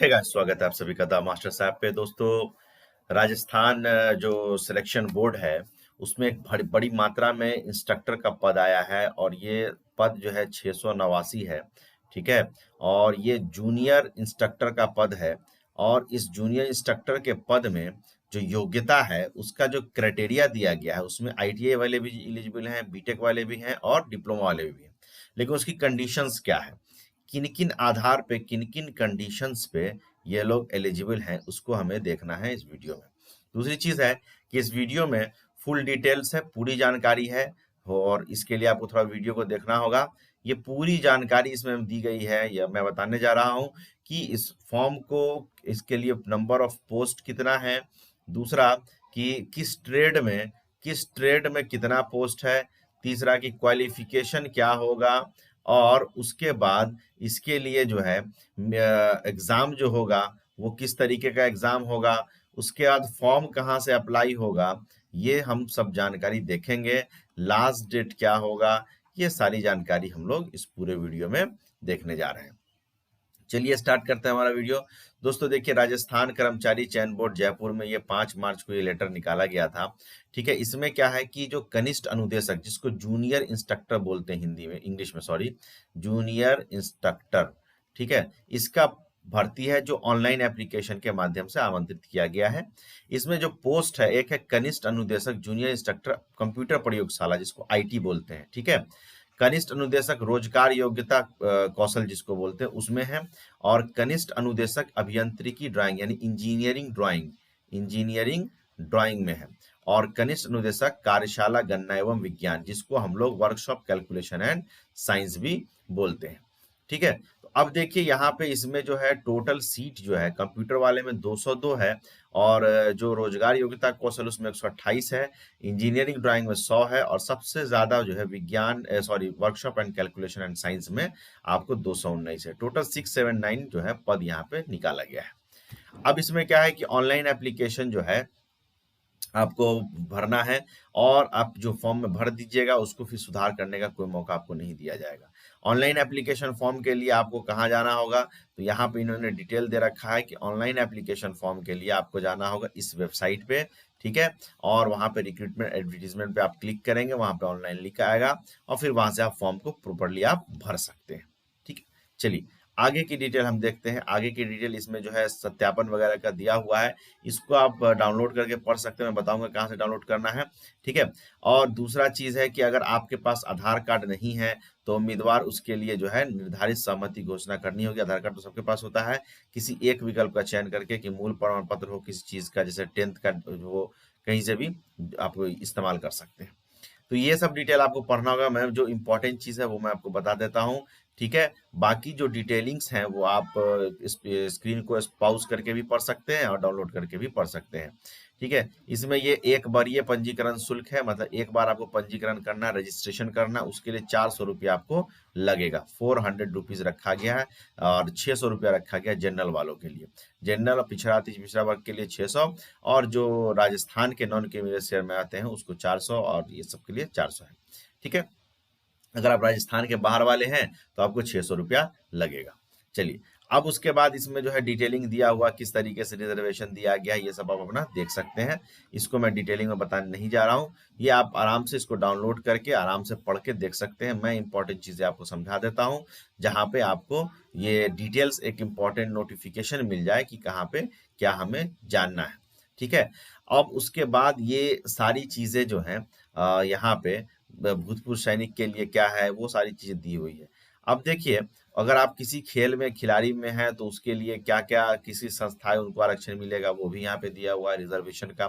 Hey guys, स्वागत है आप सभी का द मास्टर साहब पे। दोस्तों, राजस्थान जो सिलेक्शन बोर्ड है उसमें एक बड़ी बड़ी मात्रा में इंस्ट्रक्टर का पद आया है और ये पद जो है 689 है। ठीक है। और ये जूनियर इंस्ट्रक्टर का पद है। और इस जूनियर इंस्ट्रक्टर के पद में जो योग्यता है उसका जो क्राइटेरिया दिया गया है उसमें आईटीआई वाले भी एलिजिबल हैं, बीटेक वाले भी हैं और डिप्लोमा वाले भी हैं। लेकिन उसकी कंडीशंस क्या है, किन किन आधार पे, किन किन कंडीशंस पे ये लोग एलिजिबल हैं, उसको हमें देखना है इस वीडियो में। दूसरी चीज है कि इस वीडियो में फुल डिटेल्स है, पूरी जानकारी है और इसके लिए आपको थोड़ा वीडियो को देखना होगा। ये पूरी जानकारी इसमें दी गई है, या मैं बताने जा रहा हूँ कि इस फॉर्म को, इसके लिए नंबर ऑफ पोस्ट कितना है, दूसरा कि किस ट्रेड में कितना पोस्ट है, तीसरा कि क्वालिफिकेशन क्या होगा, और उसके बाद इसके लिए जो है एग्जाम जो होगा वो किस तरीके का एग्जाम होगा, उसके बाद फॉर्म कहाँ से अप्लाई होगा, ये हम सब जानकारी देखेंगे। लास्ट डेट क्या होगा, ये सारी जानकारी हम लोग इस पूरे वीडियो में देखने जा रहे हैं। चलिए स्टार्ट करते हैं हमारा वीडियो। दोस्तों देखिए, राजस्थान कर्मचारी चयन बोर्ड जयपुर में ये 5 मार्च को ये लेटर निकाला गया था। ठीक है। इसमें क्या है कि जो कनिष्ठ अनुदेशक, जिसको जूनियर इंस्ट्रक्टर बोलते हैं हिंदी में, इंग्लिश में सॉरी, जूनियर इंस्ट्रक्टर, ठीक है, इसका भर्ती है जो ऑनलाइन एप्लीकेशन के माध्यम से आमंत्रित किया गया है। इसमें जो पोस्ट है, एक है कनिष्ठ अनुदेशक जूनियर इंस्ट्रक्टर कंप्यूटर प्रयोगशाला, जिसको आईटी बोलते हैं। ठीक है। कनिष्ठ अनुदेशक रोजगार योग्यता कौशल जिसको बोलते हैं उसमें है। और कनिष्ठ अनुदेशक अभियांत्रिकी ड्राइंग यानी इंजीनियरिंग ड्राइंग में है। और कनिष्ठ अनुदेशक कार्यशाला गणना एवं विज्ञान, जिसको हम लोग वर्कशॉप कैलकुलेशन एंड साइंस भी बोलते हैं। ठीक है। तो अब देखिए यहाँ पे इसमें जो है टोटल सीट जो है कंप्यूटर वाले में 202 है, और जो रोजगार योग्यता कौशल उसमें 128 है, इंजीनियरिंग ड्राइंग में 100 है, और सबसे ज्यादा जो है विज्ञान workshop and calculation and science में आपको 219 है। टोटल 679 जो है पद यहाँ पे निकाला गया है। अब इसमें क्या है कि ऑनलाइन एप्लीकेशन जो है आपको भरना है, और आप जो फॉर्म में भर दीजिएगा उसको फिर सुधार करने का कोई मौका आपको नहीं दिया जाएगा। ऑनलाइन एप्लीकेशन फॉर्म के लिए आपको कहाँ जाना होगा, तो यहाँ पे इन्होंने डिटेल दे रखा है कि ऑनलाइन एप्लीकेशन फॉर्म के लिए आपको जाना होगा इस वेबसाइट पे। ठीक है। और वहाँ पे रिक्रूटमेंट एडवर्टीजमेंट पे आप क्लिक करेंगे, वहाँ पे ऑनलाइन लिखा आएगा और फिर वहाँ से आप फॉर्म को प्रॉपरली आप भर सकते हैं। ठीक है। चलिए आगे की डिटेल हम देखते हैं। आगे की डिटेल इसमें जो है सत्यापन वगैरह का दिया हुआ है, इसको आप डाउनलोड करके पढ़ सकते हैं। मैं बताऊंगा कहाँ से डाउनलोड करना है। ठीक है। और दूसरा चीज है कि अगर आपके पास आधार कार्ड नहीं है तो उम्मीदवार उसके लिए जो है निर्धारित सहमति घोषणा करनी होगी। आधार कार्ड तो सबके पास होता है, किसी एक विकल्प का चयन करके कि मूल प्रमाण पत्र हो किसी चीज का, जैसे 10th का हो, कहीं से भी आप इस्तेमाल कर सकते हैं। तो ये सब डिटेल आपको पढ़ना होगा। मैं जो इम्पोर्टेंट चीज है वो मैं आपको बता देता हूँ। ठीक है। बाकी जो डिटेलिंग्स हैं वो आप इस स्क्रीन को पॉज करके भी पढ़ सकते हैं और डाउनलोड करके भी पढ़ सकते हैं। ठीक है। इसमें ये एक बार ये पंजीकरण शुल्क है, मतलब एक बार आपको पंजीकरण करना, रजिस्ट्रेशन करना, उसके लिए 400 रुपया आपको लगेगा। 400 रुपीज रखा गया है, और 600 रुपया रखा गया जनरल वालों के लिए। जनरल और पिछड़ा पिछड़ा वर्ग के लिए 600, और जो राजस्थान के नॉन क्रीमिनल शेयर में आते हैं उसको 400, और ये सब के लिए 400 है। ठीक है। अगर आप राजस्थान के बाहर वाले हैं तो आपको 600 रुपया लगेगा। चलिए, अब उसके बाद इसमें जो है डिटेलिंग दिया हुआ, किस तरीके से रिजर्वेशन दिया गया है, ये सब आप अपना देख सकते हैं। इसको मैं डिटेलिंग में बताने नहीं जा रहा हूँ, ये आप आराम से इसको डाउनलोड करके आराम से पढ़ के देख सकते हैं। मैं इंपॉर्टेंट चीजें आपको समझा देता हूँ, जहाँ पे आपको ये डिटेल्स, एक इंपॉर्टेंट नोटिफिकेशन मिल जाए कि कहाँ पे क्या हमें जानना है। ठीक है। अब उसके बाद ये सारी चीजें जो हैं यहाँ पे भूतपूर्व सैनिक के लिए क्या है, वो सारी चीजें दी हुई है। अब देखिए, अगर आप किसी खेल में खिलाड़ी में हैं तो उसके लिए क्या क्या, किसी संस्थाएं उनको आरक्षण मिलेगा वो भी यहाँ पे दिया हुआ है। रिजर्वेशन का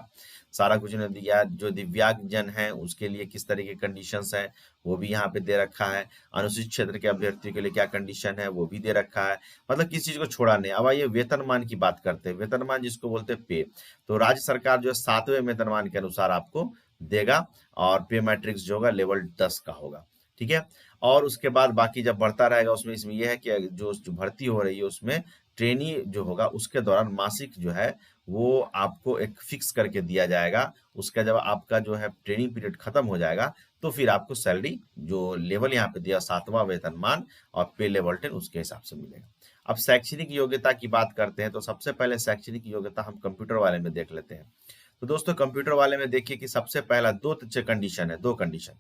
सारा कुछ ने दिया है। जो दिव्यांग जन है उसके लिए किस तरह के कंडीशंस है वो भी यहाँ पे दे रखा है। अनुसूचित क्षेत्र के अभ्यर्थियों के लिए क्या कंडीशन है वो भी दे रखा है। मतलब किसी चीज को छोड़ा नहीं। अब आइए वेतनमान की बात करते हैं। वेतनमान जिसको बोलते हैं पे, तो राज्य सरकार जो है 7वें वेतनमान के अनुसार आपको देगा, और पे मैट्रिक्स जो होगा लेवल 10 का होगा। ठीक है। और उसके बाद बाकी जब बढ़ता रहेगा उसमें इसमें यह है कि जो भर्ती हो रही है उसमें ट्रेनी जो होगा उसके दौरान मासिक जो है वो आपको एक फिक्स करके दिया जाएगा। उसका जब आपका जो है ट्रेनिंग पीरियड खत्म हो जाएगा तो फिर आपको सैलरी जो लेवल यहाँ पे दिया 7वां वेतनमान और पे लेवल 10 उसके हिसाब से मिलेगा। अब शैक्षणिक योग्यता की बात करते हैं तो सबसे पहले शैक्षणिक योग्यता हम कंप्यूटर वाले में देख लेते हैं। तो दोस्तों कंप्यूटर वाले में देखिए कि सबसे पहला दो कंडीशन है, दो कंडीशन।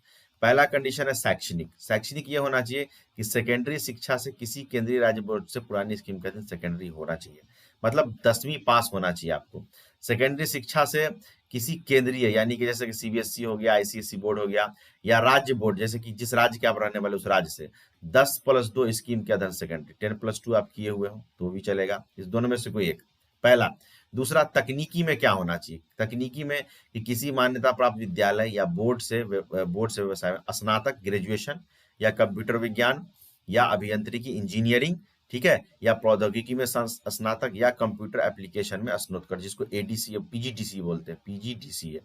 पहला कंडीशन है शैक्षणिक। शैक्षणिक ये होना चाहिए कि सेकेंडरी शिक्षा से किसी केंद्रीय राज्य बोर्ड से पुरानी स्कीम के अधीन सेकेंडरी होना चाहिए, मतलब 10वीं पास होना चाहिए आपको। सेकेंडरी शिक्षा से किसी केंद्रीय यानी कि जैसे कि सीबीएसई हो गया, आईसीएसई बोर्ड हो गया, या राज्य बोर्ड जैसे कि जिस राज्य के आप रहने वाले उस राज्य से 10+2 स्कीम के अधीन सेकेंडरी 10+2 आप किए हुए हो तो भी चलेगा। इस दोनों में से कोई एक, पहला। दूसरा, तकनीकी में क्या होना चाहिए? तकनीकी में कि किसी मान्यता प्राप्त विद्यालय या बोर्ड से व्यवसाय में स्नातक ग्रेजुएशन या कंप्यूटर विज्ञान या अभियंत्रिकी इंजीनियरिंग, ठीक है, या प्रौद्योगिकी में स्नातक या कंप्यूटर एप्लीकेशन में स्नातक जिसको एडीसी पीजीडीसी बोलते हैं, पीजीडीसी है,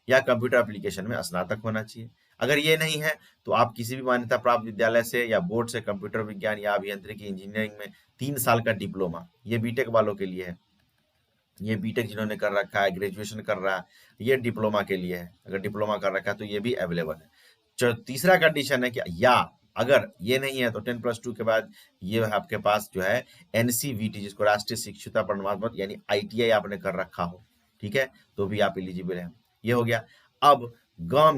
या कंप्यूटर एप्लीकेशन में स्नातक होना चाहिए। अगर ये नहीं है तो आप किसी भी मान्यता प्राप्त विद्यालय से या बोर्ड से कंप्यूटर विज्ञान या अभियंत्रिकी इंजीनियरिंग में 3 साल का डिप्लोमा, ये बीटेक वालों के लिए है, ये बीटेक जिन्होंने कर रखा है, ग्रेजुएशन कर रहा है, ये डिप्लोमा के लिए है। अगर डिप्लोमा कर रखा है तो ये भी अवेलेबल है। तीसरा कंडीशन है कि या अगर ये नहीं है तो 10+2 के बाद ये आपके पास जो है एनसीवीटी जिसको राष्ट्रीय शिक्षुता प्रमाण पत्र यानी आईटीआई आपने कर रखा हो, ठीक है, तो भी आप एलिजिबल हैं। ये हो गया। अब गांव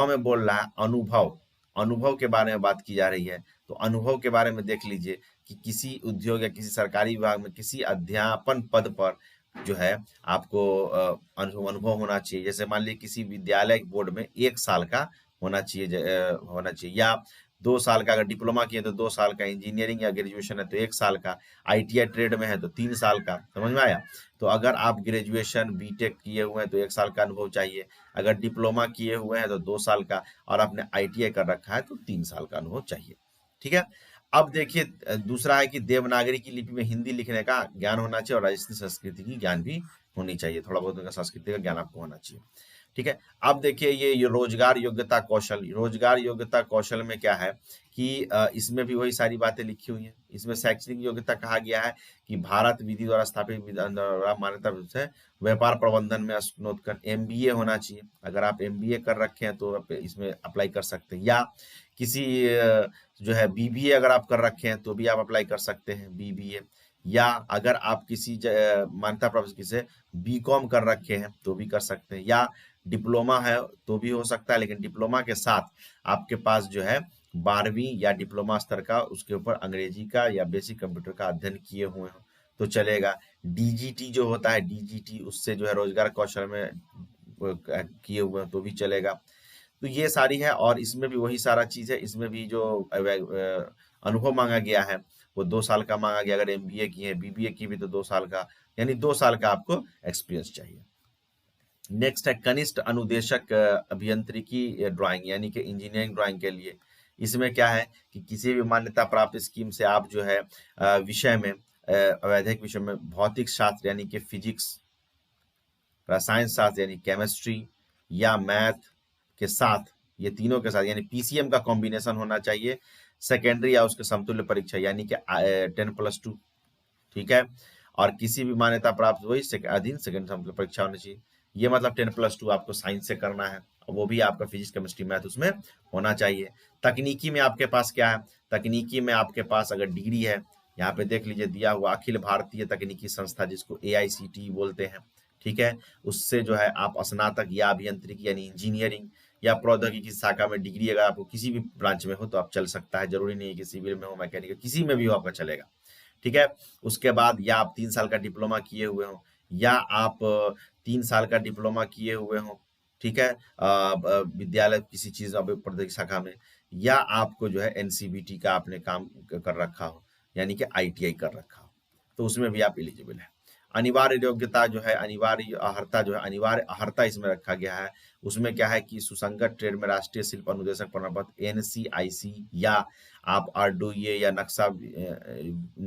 में बोल रहा है अनुभव, अनुभव के बारे में बात की जा रही है। तो अनुभव के बारे में देख लीजिए कि किसी उद्योग या किसी सरकारी विभाग में किसी अध्यापन पद पर जो है आपको अनुभव होना चाहिए। जैसे मान लीजिए किसी विद्यालय बोर्ड में 1 साल का होना चाहिए, या 2 साल का। अगर डिप्लोमा किए तो 2 साल का, इंजीनियरिंग या ग्रेजुएशन है तो 1 साल का, आईटीआई ट्रेड में है तो 3 साल का। समझ में आया? तो अगर आप ग्रेजुएशन बीटेक किए हुए हैं तो 1 साल का अनुभव चाहिए, अगर डिप्लोमा किए हुए हैं तो 2 साल का, और आपने आईटीआई कर रखा है तो 3 साल का अनुभव चाहिए। ठीक है। अब देखिए दूसरा है कि देवनागरी की लिपि में हिंदी लिखने का ज्ञान होना चाहिए, और राजस्थानी संस्कृति की ज्ञान भी होनी चाहिए, थोड़ा बहुत उनका संस्कृति का ज्ञान आपको होना चाहिए। ठीक है। अब देखिए ये रोजगार योग्यता कौशल, रोजगार योग्यता कौशल में क्या है कि इसमें भी वही सारी बातें लिखी हुई हैं। इसमें शैक्षणिक योग्यता कहा गया है कि भारत विधि द्वारा स्थापित मान्यता से व्यापार प्रबंधन में स्नातक एमबीए होना चाहिए। अगर आप एमबीए कर रखे हैं तो आप इसमें अप्लाई कर सकते हैं, या किसी जो है बीबीए अगर आप कर रखे हैं तो भी आप अप्लाई कर सकते हैं बीबीए, या अगर आप किसी मान्यता प्राप्त किसी बीकॉम कर रखे हैं तो भी कर सकते हैं, या डिप्लोमा है तो भी हो सकता है, लेकिन डिप्लोमा के साथ आपके पास जो है 12वीं या डिप्लोमा स्तर का उसके ऊपर अंग्रेजी का या बेसिक कंप्यूटर का अध्ययन किए हुए हो तो चलेगा। डीजीटी जो होता है, डीजीटी उससे जो है रोजगार कौशल में किए हुए हैं तो भी चलेगा। तो ये सारी है, और इसमें भी वही सारा चीज है। इसमें भी जो अनुभव मांगा गया है वो 2 साल का मांगा गया। अगर एमबीए की है, बीबीए की भी तो 2 साल का, यानी 2 साल का आपको एक्सपीरियंस चाहिए। नेक्स्ट है कनिष्ठ अनुदेशक अभियंत्रिकी ड्राइंग यानी कि इंजीनियरिंग ड्राइंग के लिए। इसमें क्या है कि किसी भी मान्यता प्राप्त स्कीम से आप जो है विषय में अवैधिक विषय में भौतिक शास्त्र यानी कि फिजिक्स, रसायन शास्त्र यानी केमिस्ट्री, या मैथ के साथ, ये तीनों के साथ यानी पीसीएम का कॉम्बिनेशन होना चाहिए। सेकेंडरी या उसके समतुल्य परीक्षा यानी कि 10+2, ठीक है, और किसी भी मान्यता प्राप्त वही अधीन सेकेंड समतुल्य परीक्षा होनी चाहिए। ये मतलब 10+2 आपको साइंस से करना है, वो भी आपका फिजिक्स केमिस्ट्री मैथ उसमें होना चाहिए। तकनीकी में आपके पास क्या है? तकनीकी में आपके पास अगर डिग्री है, यहाँ पे देख लीजिए दिया हुआ अखिल भारतीय तकनीकी संस्था जिसको AICTE बोलते हैं, ठीक है, उससे जो है आप स्नातक या अभियंत्रिकी यानी इंजीनियरिंग या प्रौद्योगिकी शाखा में डिग्री अगर आपको किसी भी ब्रांच में हो तो आप चल सकता है। जरूरी नहीं है कि सिविल में हो, मैकेनिकल, किसी में भी हो आपका चलेगा। ठीक है। उसके बाद या आप 3 साल का डिप्लोमा किए हुए हो, या आप 3 साल का डिप्लोमा किए हुए हो, ठीक है, विद्यालय किसी चीज प्रौद्योगिकी शाखा में, या आपको जो है एनसीबीटी का आपने काम कर रखा हो यानी कि आईटीआई कर रखा हो, तो उसमें भी आप एलिजिबल है। अनिवार्य योग्यता जो है, अनिवार्य अहर्ता जो है, अनिवार्य अहर्ता इसमें रखा गया है। उसमें क्या है कि सुसंगत ट्रेड में राष्ट्रीय शिल्प अनुदेशक प्रमाण पत्र NCIC, या आप आरडूए या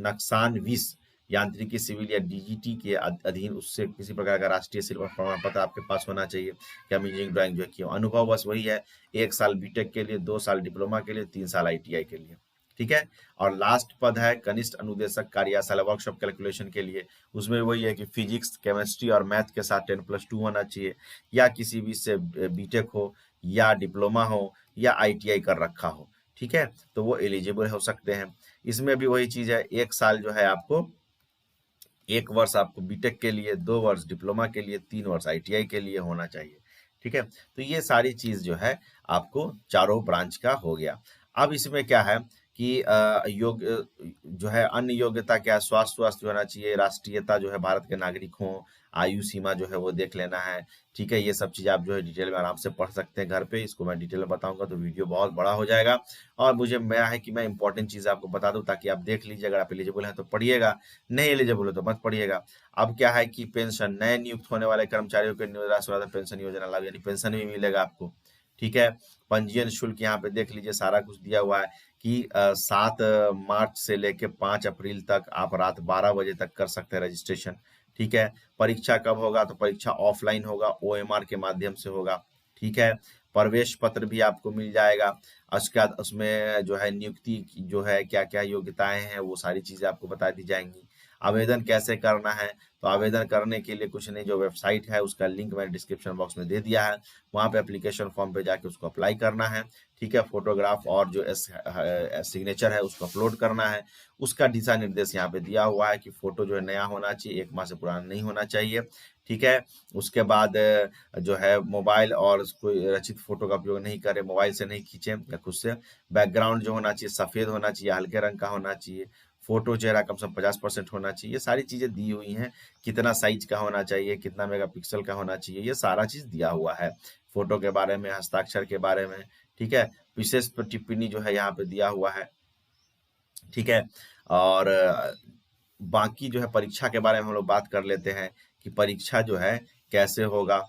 नक्सानविस यांत्रिकी सिविल या डीजीटी के अधीन उससे किसी प्रकार का राष्ट्रीय शिल्प प्रमाण पत्र आपके पास होना चाहिए कि हम इंजीनियरिंग ड्राइंग जो किया। अनुभव बस वही है, 1 साल बीटेक के लिए, 2 साल डिप्लोमा के लिए, 3 साल आईटीआई के लिए। ठीक है। और लास्ट पद है कनिष्ठ अनुदेशक कार्यशाला वर्कशॉप कैलकुलेशन के लिए। उसमें वही है कि फिजिक्स केमिस्ट्री और मैथ के साथ 10+2 होना चाहिए, या किसी भी से बीटेक हो या डिप्लोमा हो या आईटीआई कर रखा हो, ठीक है, तो वो एलिजिबल हो सकते हैं। इसमें भी वही चीज है, 1 साल जो है आपको, 1 वर्ष आपको बीटेक के लिए, 2 वर्ष डिप्लोमा के लिए, 3 वर्ष आईटीआई के लिए होना चाहिए। ठीक है, तो ये सारी चीज जो है आपको चारों ब्रांच का हो गया। अब इसमें क्या है कि जो है अन्य योग्यता क्या है, स्वास्थ्य होना चाहिए, राष्ट्रीयता जो है भारत के नागरिक हो, आयु सीमा जो है वो देख लेना है। ठीक है, ये सब चीज आप जो है डिटेल में आराम से पढ़ सकते हैं घर पे, इसको मैं डिटेल में बताऊंगा तो वीडियो बहुत बड़ा हो जाएगा। और मुझे मैं है कि मैं इंपॉर्टेंट चीज आपको बता दूं ताकि आप देख लीजिए, अगर आप एलिजिबल हैं तो पढ़िएगा, नहीं एलिजिबल हो तो मत पढ़िएगा। अब क्या है कि पेंशन, नए नियुक्त होने वाले कर्मचारियों के निराश्रय पेंशन योजना लाभ, यानी पेंशन भी मिलेगा आपको। ठीक है, पंजीयन शुल्क यहाँ पे देख लीजिए, सारा कुछ दिया हुआ है कि 7 मार्च से लेके 5 अप्रैल तक आप रात 12 बजे तक कर सकते हैं रजिस्ट्रेशन। ठीक है, परीक्षा कब होगा, तो परीक्षा ऑफलाइन होगा, ओएमआर के माध्यम से होगा। ठीक है, प्रवेश पत्र भी आपको मिल जाएगा। उसके बाद उसमें जो है नियुक्ति जो है क्या क्या योग्यताएं हैं वो सारी चीजें आपको बता दी जाएंगी। आवेदन कैसे करना है, तो आवेदन करने के लिए कुछ नहीं, जो वेबसाइट है उसका लिंक मैंने डिस्क्रिप्शन बॉक्स में दे दिया है, वहां पे एप्लीकेशन फॉर्म पे जाके उसको अप्लाई करना है। ठीक है, फोटोग्राफ और जो सिग्नेचर है उसको अपलोड करना है। उसका दिशा निर्देश यहाँ पे दिया हुआ है कि फोटो जो है नया होना चाहिए, 1 माह से पुराना नहीं होना चाहिए। ठीक है, उसके बाद जो है मोबाइल और कोई रचित फोटो का उपयोग नहीं करें, मोबाइल से नहीं खींचें या खुद से। बैकग्राउंड जो होना चाहिए सफेद होना चाहिए, हल्के रंग का होना चाहिए। फोटो चेहरा कम से कम 50% होना चाहिए। ये सारी चीजें दी हुई हैं, कितना साइज का होना चाहिए, कितना मेगापिक्सल का होना चाहिए, ये सारा चीज दिया हुआ है फोटो के बारे में, हस्ताक्षर के बारे में। ठीक है, विशेष टिप्पणी जो है यहाँ पे दिया हुआ है। ठीक है, और बाकी जो है परीक्षा के बारे में हम लोग बात कर लेते हैं कि परीक्षा जो है कैसे होगा।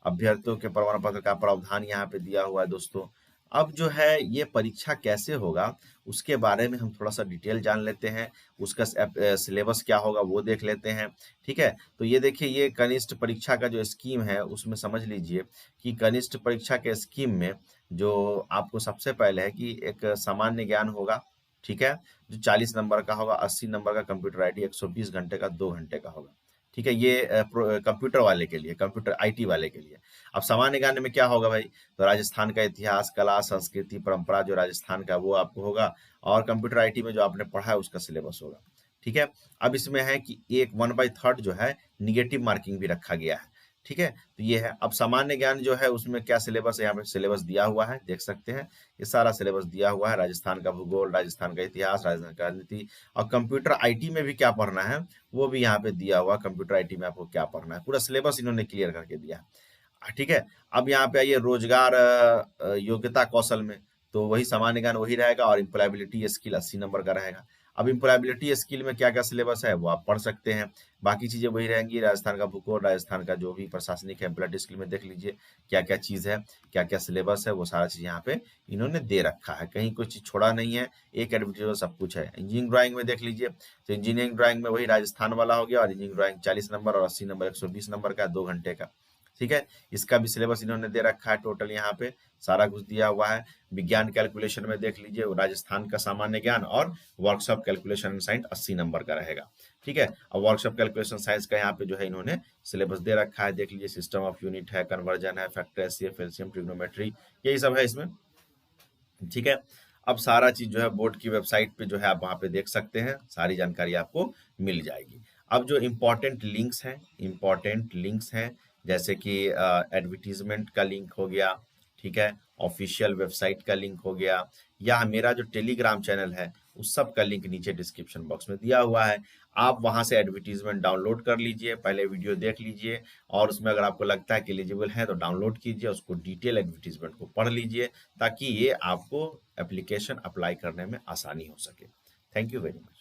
अभ्यर्थियों के प्रमाण पत्र का प्रावधान यहाँ पे दिया हुआ है दोस्तों। अब जो है ये परीक्षा कैसे होगा उसके बारे में हम थोड़ा सा डिटेल जान लेते हैं, उसका सिलेबस क्या होगा वो देख लेते हैं। ठीक है, तो ये देखिए, ये कनिष्ठ परीक्षा का जो स्कीम है उसमें समझ लीजिए कि कनिष्ठ परीक्षा के स्कीम में जो आपको सबसे पहले है कि एक सामान्य ज्ञान होगा। ठीक है, जो 40 नंबर का होगा, 80 नंबर का कंप्यूटर आईटी, 120 घंटे का 2 घंटे का होगा। ठीक है, ये कंप्यूटर वाले के लिए, कंप्यूटर आईटी वाले के लिए। अब सामान्य ज्ञान में क्या होगा भाई, तो राजस्थान का इतिहास, कला, संस्कृति, परंपरा जो राजस्थान का वो आपको होगा, और कंप्यूटर आईटी में जो आपने पढ़ा है उसका सिलेबस होगा। ठीक है, अब इसमें है कि एक 1/3 जो है निगेटिव मार्किंग भी रखा गया है। ठीक है, तो ये है। अब सामान्य ज्ञान जो है उसमें क्या सिलेबस है, यहाँ पे सिलेबस दिया हुआ है, देख सकते हैं, ये सारा सिलेबस दिया हुआ है। राजस्थान का भूगोल, राजस्थान का इतिहास, राजस्थान का राजनीति, और कंप्यूटर आईटी में भी क्या पढ़ना है वो भी यहाँ पे दिया हुआ। कंप्यूटर आईटी में आपको क्या पढ़ना है, पूरा सिलेबस इन्होंने क्लियर करके दिया है। ठीक है, अब यहाँ पे आइए रोजगार योग्यता कौशल में, तो वही सामान्य ज्ञान वही रहेगा, और इम्प्लॉयबिलिटी स्किल 80 नंबर का रहेगा। अब इम्प्लॉयबिलिटी स्किल में क्या क्या सिलेबस है वो आप पढ़ सकते हैं, बाकी चीजें वही रहेंगी। राजस्थान का भूगोल, राजस्थान का जो भी प्रशासनिक है, एम्प्लॉयबिलिटी स्किल में देख लीजिए क्या क्या चीज है, क्या क्या सिलेबस है, वो सारा चीज यहाँ पे इन्होंने दे रखा है, कहीं कोई चीज छोड़ा नहीं है। एक एडवर्टीज में सब कुछ है। इंजीनियरिंग ड्राइंग में देख लीजिए, तो इंजीनियरिंग ड्राइंग में वही राजस्थान वाला हो गया, और इंजीनियरिंग ड्राइंग 40 नंबर और 80 नंबर, 120 नंबर का, 2 घंटे का। ठीक है, इसका भी सिलेबस इन्होंने दे रखा है, टोटल यहाँ पे सारा कुछ दिया हुआ है। विज्ञान कैलकुलेशन में देख लीजिए, राजस्थान का सामान्य ज्ञान और वर्कशॉप कैलकुलेशन साइंस 80 नंबर का रहेगा। ठीक है, और वर्कशॉप कैलकुलेशन साइंस का यहाँ पे जो है इन्होंने सिलेबस दे रखा है, देख लीजिए, सिस्टम ऑफ यूनिट है, कन्वर्जन है, फैक्टर, एचसीएफ, एलसीएम, ट्रिग्नोमेट्री, यही सब है इसमें। ठीक है, अब सारा चीज जो है बोर्ड की वेबसाइट पे जो है आप वहां पे देख सकते हैं, सारी जानकारी आपको मिल जाएगी। अब जो इम्पोर्टेंट लिंक्स हैं, जैसे कि एडवर्टीजमेंट का लिंक हो गया, ठीक है, ऑफिशियल वेबसाइट का लिंक हो गया, या मेरा जो टेलीग्राम चैनल है उस सब का लिंक नीचे डिस्क्रिप्शन बॉक्स में दिया हुआ है। आप वहां से एडवर्टीजमेंट डाउनलोड कर लीजिए, पहले वीडियो देख लीजिए, और उसमें अगर आपको लगता है कि एलिजिबल है तो डाउनलोड कीजिए, उसको डिटेल एडवर्टीजमेंट को पढ़ लीजिए, ताकि ये आपको एप्लीकेशन अप्लाई करने में आसानी हो सके। Thank you very much.